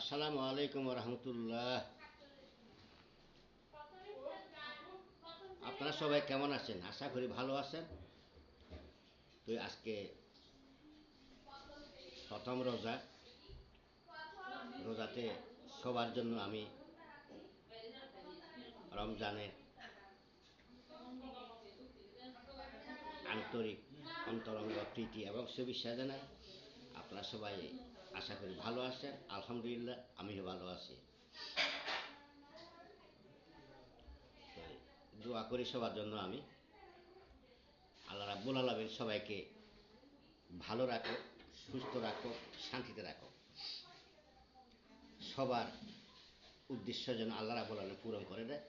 আসসালামু আলাইকুম রহমতুল্লাহ। আপনারা সবাই কেমন আছেন? আশা করি ভালো আছেন। তো আজকে প্রথম রোজা। রোজাতে সবার জন্য আমি রমজানের আন্তরিক অন্তরঙ্গ প্রীতি এবং শুভেচ্ছা জানাই। আপনারা সবাই আশা করি ভালো আছেন। আলহামদুলিল্লাহ, আমিও ভালো আছি। দোয়া করি সবার জন্য আমি। আল্লাহ রাব্বুল আলামিন সবাইকে ভালো রাখো, সুস্থ রাখো, শান্তিতে রাখো। সবার উদ্দেশ্য যেন আল্লাহ রাব্বুল আলামিন পূরণ করে দেয়।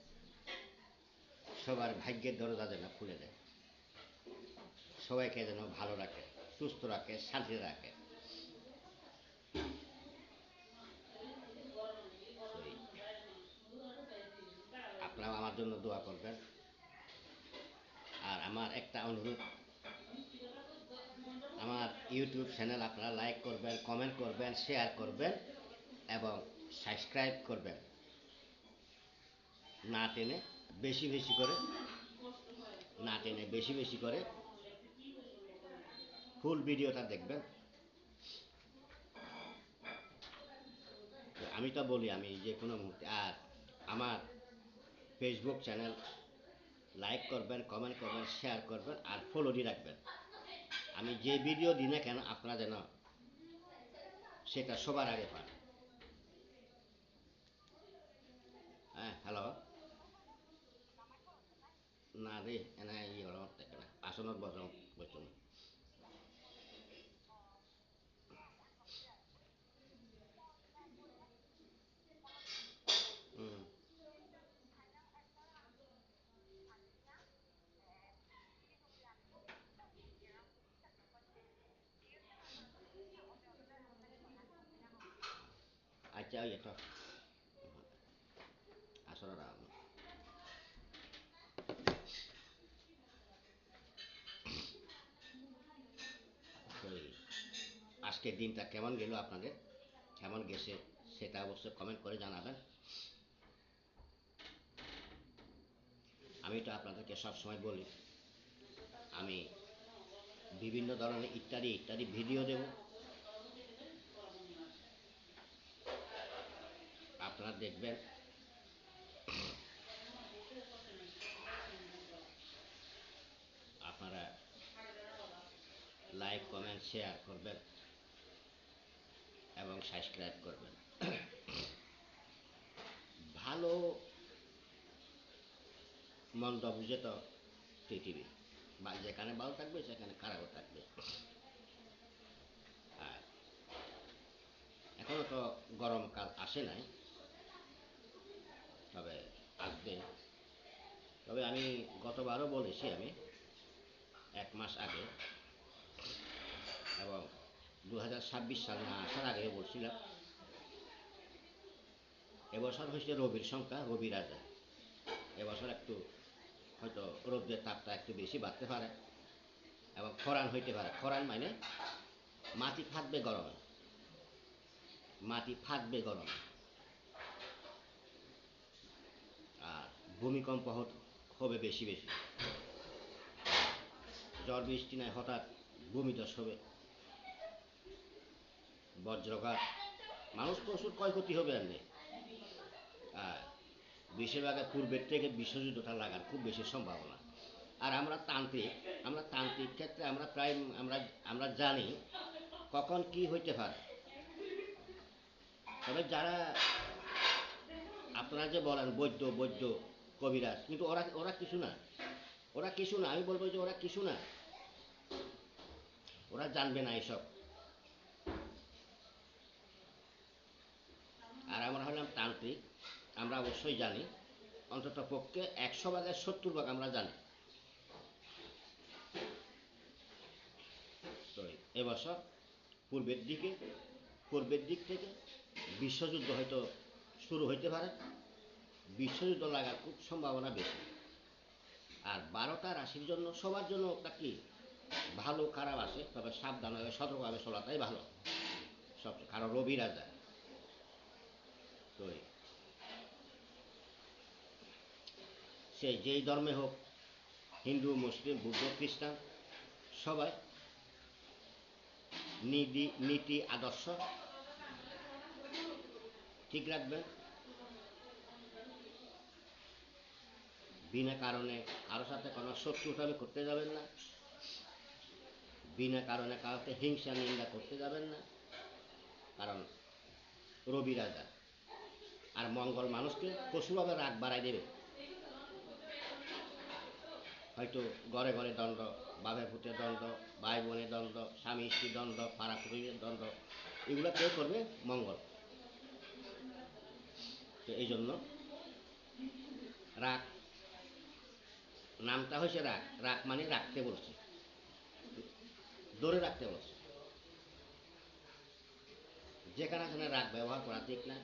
সবার ভাগ্যের দরজা যেন খুলে দেয়। সবাইকে যেন ভালো রাখে, সুস্থ রাখে, শান্তিতে রাখে। আপনারা আমার জন্য দোয়া করবেন। আর আমার একটা অনুরোধ, আমার ইউটিউব চ্যানেল আপনারা লাইক করবেন, কমেন্ট করবেন, শেয়ার করবেন এবং সাবস্ক্রাইব করবেন। না টেনে বেশি বেশি করে, না টেনে বেশি বেশি করে ফুল ভিডিওটা দেখবেন। আমি তো বলি আমি যে কোনো মুহূর্তে। আর আমার ফেসবুক চ্যানেল লাইক করবেন, কমেন্ট করবেন, শেয়ার করবেন আর ফলো দিয়ে রাখবেন। আমি যে ভিডিও দিই না কেন আপনারা যেন সেটা সবার আগে পান। হ্যাঁ, হ্যালো। না রে, এনে ইয়ে থাকে না, আসনত বসন বসুন। হুম। আচ্ছা, ইয়ে তো আসলে আজকের দিনটা কেমন গেল আপনাদের, কেমন গেছে সেটা অবশ্যই কমেন্ট করে জানাবেন। আমি তো আপনাদেরকে সবসময় বলি আমি বিভিন্ন ধরনের ইত্যাদি ইত্যাদি ভিডিও দেব। আপনারা দেখবেন, আপনারা লাইক কমেন্ট শেয়ার করবেন এবং সাবস্ক্রাইব করবেন। ভালো মন্দ বুঝে তো পৃথিবী, বা যেখানে ভালো থাকবে সেখানে খারাপও থাকবে। আর এখনো তো গরমকাল আসে নাই, তবে আসবে। তবে আমি গতবারও বলেছি, আমি 1 মাস আগে এবং 2026 সাল না আসার আগে বলছিলাম এবছর হয়েছে রবির সংখ্যা, রবি রাজা। এবছর একটু হয়তো রোদের তাপটা একটু বেশি বাড়তে পারে এবং খরান হইতে পারে। খরান মানে মাটি ফাটবে গরমে, মাটি ফাটবে গরমে। আর ভূমিকম্প হবে বেশি বেশি। ঝড় বৃষ্টি নাই, হঠাৎ ভূমিধস হবে, বজ্রঘাত, মানুষ প্রচুর ক্ষয়ক্ষতি হবে এমনি। আর বেশিরভাগের পূর্বের থেকে বিশ্বযুদ্ধটা লাগার খুব বেশি সম্ভাবনা। আর আমরা তান্ত্রিক ক্ষেত্রে আমরা প্রায় আমরা আমরা জানি কখন কি হইতে পারে। তবে যারা আপনারা যে বলেন বৈদ্য বৈদ্য কবিরাজ, কিন্তু ওরা ওরা কিছু না, ওরা কিছু না। আমি বলবো যে ওরা কিছু না, ওরা জানবে না এসব। আর আমরা হলাম তান্ত্রিক, আমরা অবশ্যই জানি। অন্তত পক্ষে 100 ভাগের 70 ভাগ আমরা জানি। তো এবছর পূর্বের দিকে, পূর্বের দিক থেকে বিশ্বযুদ্ধ হয়তো শুরু হইতে পারে। বিশ্বযুদ্ধ লাগার খুব সম্ভাবনা বেশি। আর 12টা রাশির জন্য সবার জন্য ওটা কি ভালো খারাপ আছে, তবে সাবধান হয়ে সতর্কভাবে চলাটাই ভালো সব। কারণ রবি রাজা, তো সে যেই ধর্মে হোক, হিন্দু মুসলিম বৌদ্ধ খ্রিস্টান, সবাই নীতি আদর্শ ঠিক রাখবেন। বিনা কারণে কারো সাথে কোনো শত্রুতামি করতে যাবেন না, বিনা কারণে কাউকে হিংসা নিন্দা করতে যাবেন না। কারণ রবি রাজা আর মঙ্গল মানুষকে পশুভাবে রাগ বাড়াই দেবে। হয়তো ঘরে ঘরে দ্বন্দ্ব, বাপে পুতে দ্বন্দ্ব, ভাই বোনের দ্বন্দ্ব, স্বামী স্ত্রী দ্বন্দ্ব, পাড়া প্রতিবেশীর দ্বন্দ্ব, এগুলো কে করবে? মঙ্গল। তো এই জন্য রাগ, নামটা হয়েছে রাগ, রাগ মানে রাখতে বলছে, ধরে রাখতে বলছে। যেখানে যেখানে রাগ ব্যবহার করা ঠিক না।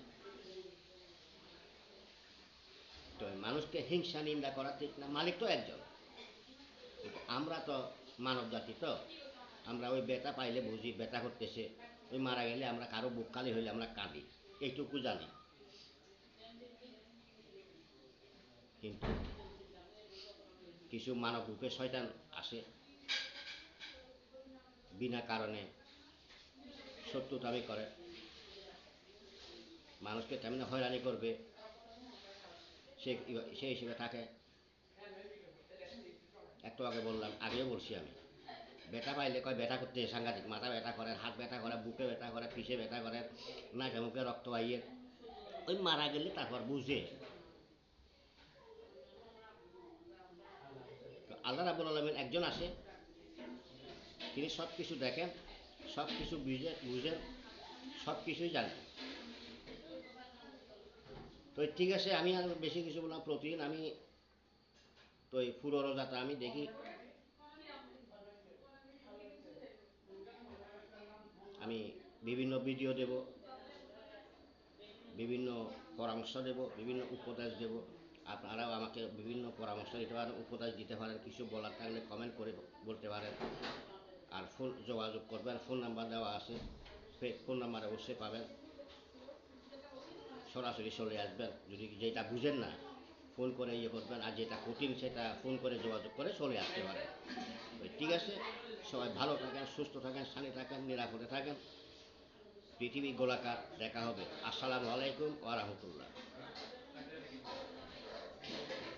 তো মানুষকে হিংসা নিন্দা করা ঠিক না। মালিক তো একজন, আমরা তো মানব জাতি, তো আমরা ওই বেটা পাইলে বুঝি বেটা করতেছে, ওই মারা গেলে আমরা কারো বুক খালি হইলে আমরা কাঁদি, এইটুকু জানি। কিন্তু কিছু মানব রূপে শয়তান আসে, বিনা কারণে শত্রুতামি করে, মানুষকে তেমনি হয়রানি করবে, সে সে হিসেবে থাকে। একটু আগে বললাম, আগেও বলছি আমি, ব্যথা পাইলে কয় ব্যথা করতে সাংঘাতিক, মাথা ব্যথা করে, হাত ব্যথা করে, বুকে ব্যথা করে, পিঠে ব্যথা করে, নাকে মুখে রক্ত বাইয়ে। ওই মারা গেলে তারপর বুঝে। তো আল্লাহ রাব্বুল আলামিন একজন আসে, তিনি সব কিছু দেখেন, সব কিছু বুঝেন, সব কিছুই জানেন। তো ঠিক আছে, আমি আর বেশি কিছু বললাম। প্রতিদিন আমি তো এই পুরো রোজাটা আমি দেখি, আমি বিভিন্ন ভিডিও দেব, বিভিন্ন পরামর্শ দেব, বিভিন্ন উপদেশ দেব। আপনারাও আমাকে বিভিন্ন পরামর্শ দিতে পারেন, উপদেশ দিতে পারেন, কিছু বলার থাকলে কমেন্ট করে বলতে পারেন। আর ফোন যোগাযোগ করবেন, ফোন নাম্বার দেওয়া আছে, ফোন নাম্বার অবশ্যই পাবেন। সরাসরি চলে আসবেন, যদি যেটা বুঝেন না ফোন করে ইয়ে করবেন, আর যেটা কঠিন সেটা ফোন করে যোগাযোগ করে চলে আসতে পারেন। ঠিক আছে, সবাই ভালো থাকেন, সুস্থ থাকেন, শান্তি থাকেন, নিরাপদে থাকেন। পৃথিবী গোলাকার, দেখা হবে। আসসালামু আলাইকুম ওয়া রাহমাতুল্লাহ।